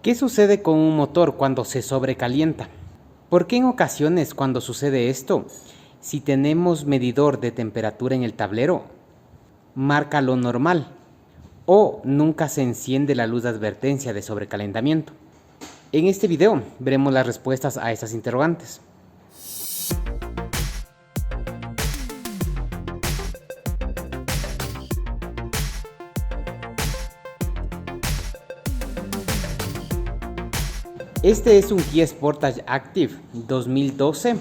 ¿Qué sucede con un motor cuando se sobrecalienta? ¿Por qué en ocasiones cuando sucede esto, si tenemos medidor de temperatura en el tablero, marca lo normal o nunca se enciende la luz de advertencia de sobrecalentamiento? En este video veremos las respuestas a estas interrogantes. Este es un Kia Sportage Active 2012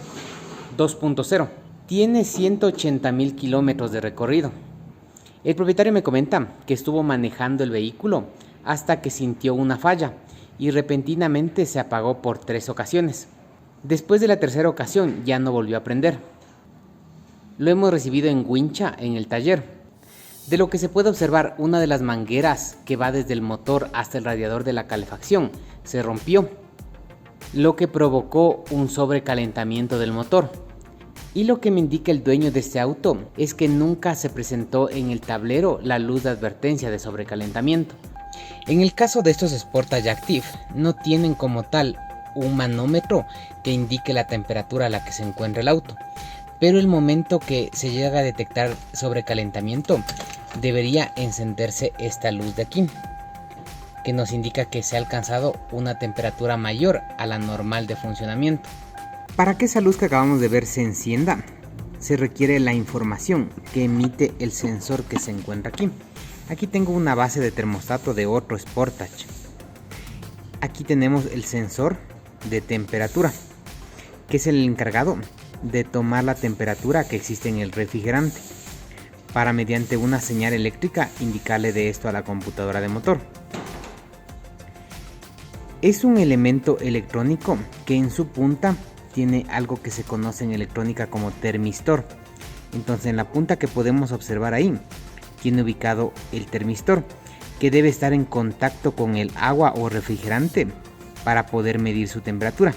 2.0. Tiene 180.000 kilómetros de recorrido. El propietario me comenta que estuvo manejando el vehículo hasta que sintió una falla y repentinamente se apagó por 3 ocasiones. Después de la tercera ocasión ya no volvió a prender. Lo hemos recibido en wincha en el taller. De lo que se puede observar, una de las mangueras que va desde el motor hasta el radiador de la calefacción se rompió, lo que provocó un sobrecalentamiento del motor. Y lo que me indica el dueño de este auto es que nunca se presentó en el tablero la luz de advertencia de sobrecalentamiento. En el caso de estos Sportage Active, no tienen como tal un manómetro que indique la temperatura a la que se encuentra el auto, pero el momento que se llega a detectar sobrecalentamiento debería encenderse esta luz de aquí, que nos indica que se ha alcanzado una temperatura mayor a la normal de funcionamiento. Para que esa luz que acabamos de ver se encienda, se requiere la información que emite el sensor que se encuentra aquí. Aquí tengo una base de termostato de otro Sportage. Aquí tenemos el sensor de temperatura, que es el encargado de tomar la temperatura que existe en el refrigerante, para mediante una señal eléctrica indicarle de esto a la computadora de motor. Es un elemento electrónico que en su punta tiene algo que se conoce en electrónica como termistor. Entonces en la punta que podemos observar ahí tiene ubicado el termistor, que debe estar en contacto con el agua o refrigerante para poder medir su temperatura.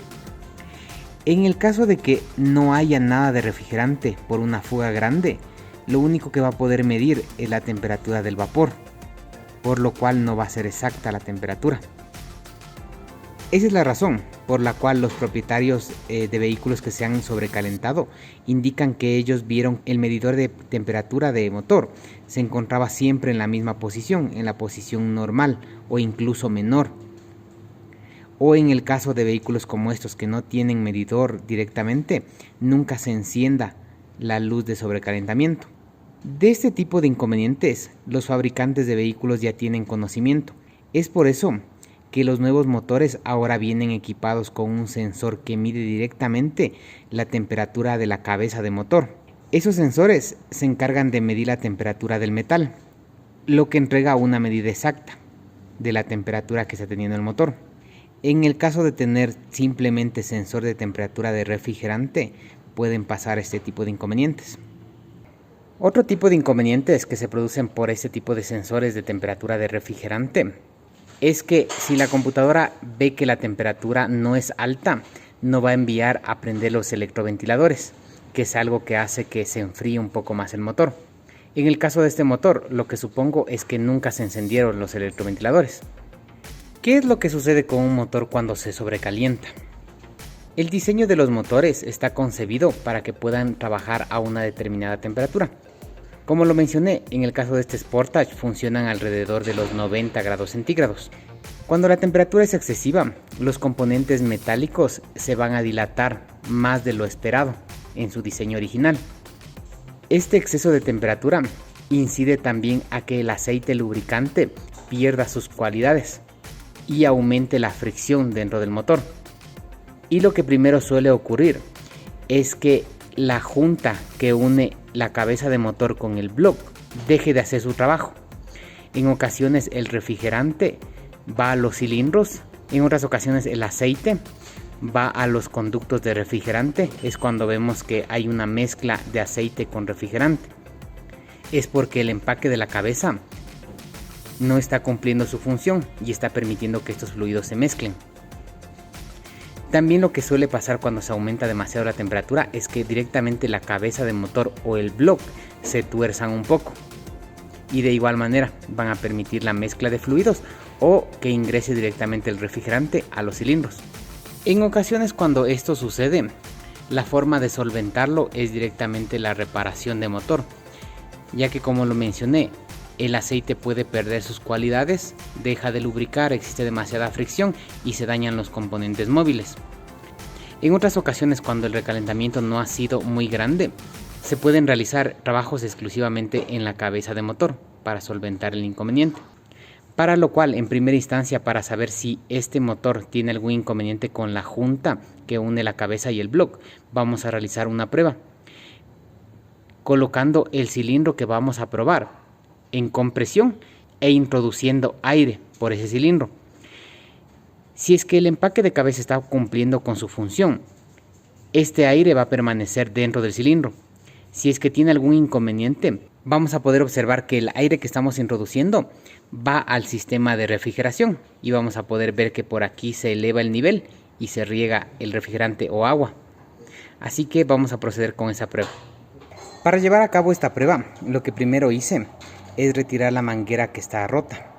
En el caso de que no haya nada de refrigerante por una fuga grande, lo único que va a poder medir es la temperatura del vapor, por lo cual no va a ser exacta la temperatura. Esa es la razón por la cual los propietarios de vehículos que se han sobrecalentado indican que ellos vieron el medidor de temperatura de motor se encontraba siempre en la misma posición, en la posición normal o incluso menor. O en el caso de vehículos como estos que no tienen medidor directamente, nunca se encienda la luz de sobrecalentamiento. De este tipo de inconvenientes, los fabricantes de vehículos ya tienen conocimiento. Es por eso que los nuevos motores ahora vienen equipados con un sensor que mide directamente la temperatura de la cabeza de motor. Esos sensores se encargan de medir la temperatura del metal, lo que entrega una medida exacta de la temperatura que está teniendo el motor. En el caso de tener simplemente sensor de temperatura de refrigerante, pueden pasar este tipo de inconvenientes. Otro tipo de inconvenientes que se producen por este tipo de sensores de temperatura de refrigerante es que si la computadora ve que la temperatura no es alta, no va a enviar a prender los electroventiladores, que es algo que hace que se enfríe un poco más el motor. En el caso de este motor, lo que supongo es que nunca se encendieron los electroventiladores. ¿Qué es lo que sucede con un motor cuando se sobrecalienta? El diseño de los motores está concebido para que puedan trabajar a una determinada temperatura. Como lo mencioné, en el caso de este Sportage funcionan alrededor de los 90 grados centígrados. Cuando la temperatura es excesiva, los componentes metálicos se van a dilatar más de lo esperado en su diseño original. Este exceso de temperatura incide también a que el aceite lubricante pierda sus cualidades y aumente la fricción dentro del motor. Y lo que primero suele ocurrir es que la junta que une la cabeza de motor con el bloque deje de hacer su trabajo. En ocasiones el refrigerante va a los cilindros, en otras ocasiones el aceite va a los conductos de refrigerante. Es cuando vemos que hay una mezcla de aceite con refrigerante. Es porque el empaque de la cabeza no está cumpliendo su función y está permitiendo que estos fluidos se mezclen. También lo que suele pasar cuando se aumenta demasiado la temperatura es que directamente la cabeza de motor o el bloque se tuerzan un poco y de igual manera van a permitir la mezcla de fluidos o que ingrese directamente el refrigerante a los cilindros. En ocasiones cuando esto sucede, la forma de solventarlo es directamente la reparación de motor, ya que como lo mencioné, el aceite puede perder sus cualidades, deja de lubricar, existe demasiada fricción y se dañan los componentes móviles. En otras ocasiones, cuando el recalentamiento no ha sido muy grande, se pueden realizar trabajos exclusivamente en la cabeza de motor para solventar el inconveniente. Para lo cual, en primera instancia, para saber si este motor tiene algún inconveniente con la junta que une la cabeza y el bloque, vamos a realizar una prueba, colocando el cilindro que vamos a probar en compresión e introduciendo aire por ese cilindro. Si es que el empaque de cabeza está cumpliendo con su función, este aire va a permanecer dentro del cilindro. Si es que tiene algún inconveniente, vamos a poder observar que el aire que estamos introduciendo va al sistema de refrigeración y vamos a poder ver que por aquí se eleva el nivel y se riega el refrigerante o agua. Así que vamos a proceder con esa prueba. Para llevar a cabo esta prueba, lo que primero hice es retirar la manguera que está rota.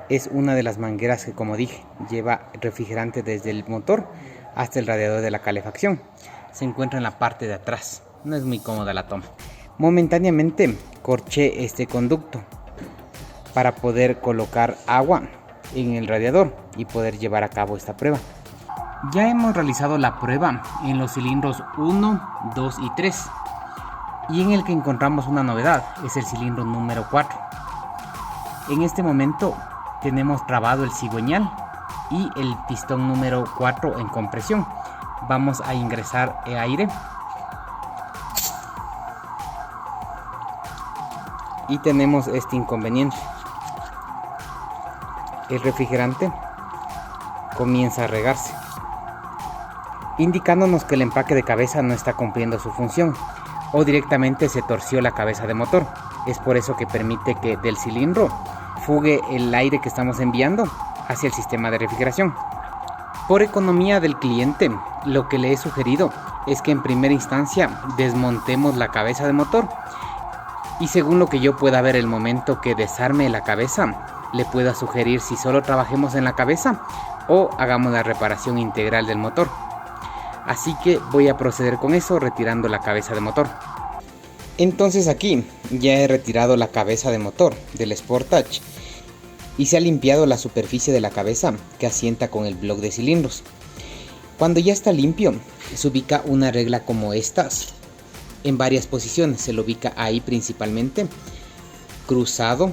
Es una de las mangueras que, como dije, lleva refrigerante desde el motor hasta el radiador de la calefacción. Se encuentra en la parte de atrás. No es muy cómoda la toma. Momentáneamente corché este conducto para poder colocar agua en el radiador y poder llevar a cabo esta prueba. Ya hemos realizado la prueba en los cilindros 1, 2 y 3 y en el que encontramos una novedad, es el cilindro número 4. En este momento tenemos trabado el cigüeñal y el pistón número 4 en compresión. Vamos a ingresar aire y tenemos este inconveniente. El refrigerante comienza a regarse, indicándonos que el empaque de cabeza no está cumpliendo su función o directamente se torció la cabeza de motor. Es por eso que permite que del cilindro fugue el aire que estamos enviando hacia el sistema de refrigeración. Por economía del cliente, lo que le he sugerido es que en primera instancia desmontemos la cabeza de motor y según lo que yo pueda ver el momento que desarme la cabeza, le pueda sugerir si solo trabajemos en la cabeza o hagamos la reparación integral del motor. Así que voy a proceder con eso retirando la cabeza de motor. Entonces aquí ya he retirado la cabeza de motor del Sportage y se ha limpiado la superficie de la cabeza que asienta con el bloque de cilindros. Cuando ya está limpio, se ubica una regla como estas en varias posiciones. Se lo ubica ahí principalmente, cruzado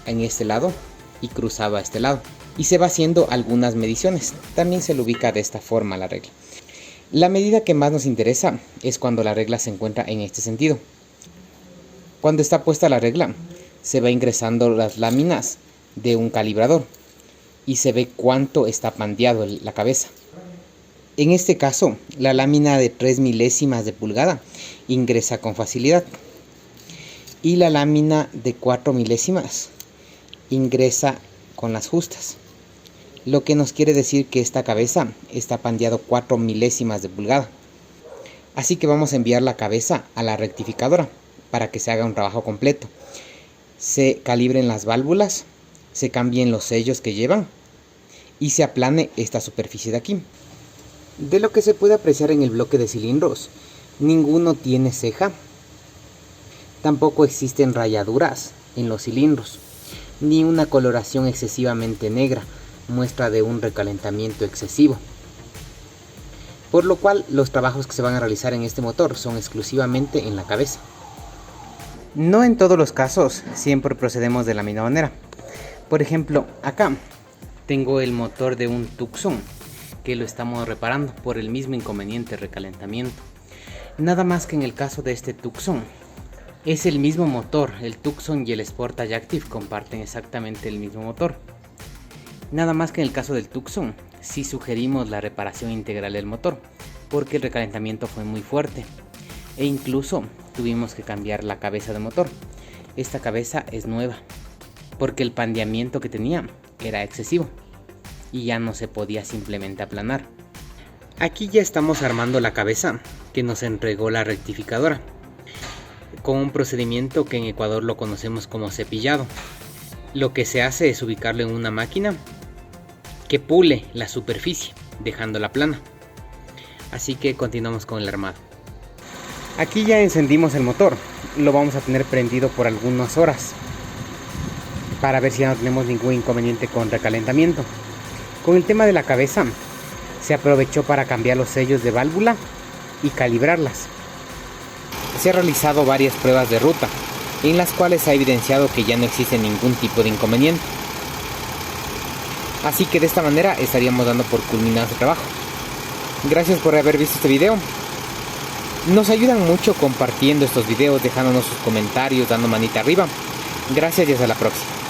en este lado y cruzado a este lado, y se va haciendo algunas mediciones. También se lo ubica de esta forma la regla. La medida que más nos interesa es cuando la regla se encuentra en este sentido. Cuando está puesta la regla, se va ingresando las láminas de un calibrador y se ve cuánto está pandeado la cabeza. En este caso, la lámina de 3 milésimas de pulgada ingresa con facilidad y la lámina de 4 milésimas ingresa con las justas, lo que nos quiere decir que esta cabeza está pandeado 4 milésimas de pulgada. Así que vamos a enviar la cabeza a la rectificadora para que se haga un trabajo completo. Se calibren las válvulas, se cambien los sellos que llevan y se aplane esta superficie de aquí. De lo que se puede apreciar en el bloque de cilindros, ninguno tiene ceja, tampoco existen rayaduras en los cilindros, ni una coloración excesivamente negra, muestra de un recalentamiento excesivo. Por lo cual los trabajos que se van a realizar en este motor son exclusivamente en la cabeza. No en todos los casos siempre procedemos de la misma manera. Por ejemplo, acá tengo el motor de un Tucson que lo estamos reparando por el mismo inconveniente recalentamiento. Nada más que en el caso de este Tucson es el mismo motor, el Tucson y el Sportage Active comparten exactamente el mismo motor. Nada más que en el caso del Tucson sí sugerimos la reparación integral del motor porque el recalentamiento fue muy fuerte e incluso tuvimos que cambiar la cabeza de motor. Esta cabeza es nueva porque el pandeamiento que tenía era excesivo y ya no se podía simplemente aplanar. Aquí ya estamos armando la cabeza que nos entregó la rectificadora con un procedimiento que en Ecuador lo conocemos como cepillado. lo que se hace es ubicarlo en una máquina que pule la superficie, dejándola plana. Así que continuamos con el armado. Aquí ya encendimos el motor, lo vamos a tener prendido por algunas horas para ver si ya no tenemos ningún inconveniente con recalentamiento. Con el tema de la cabeza, se aprovechó para cambiar los sellos de válvula y calibrarlas. Se han realizado varias pruebas de ruta, en las cuales se ha evidenciado que ya no existe ningún tipo de inconveniente. Así que de esta manera estaríamos dando por culminado este trabajo. Gracias por haber visto este video. Nos ayudan mucho compartiendo estos videos, dejándonos sus comentarios, dando manita arriba. Gracias y hasta la próxima.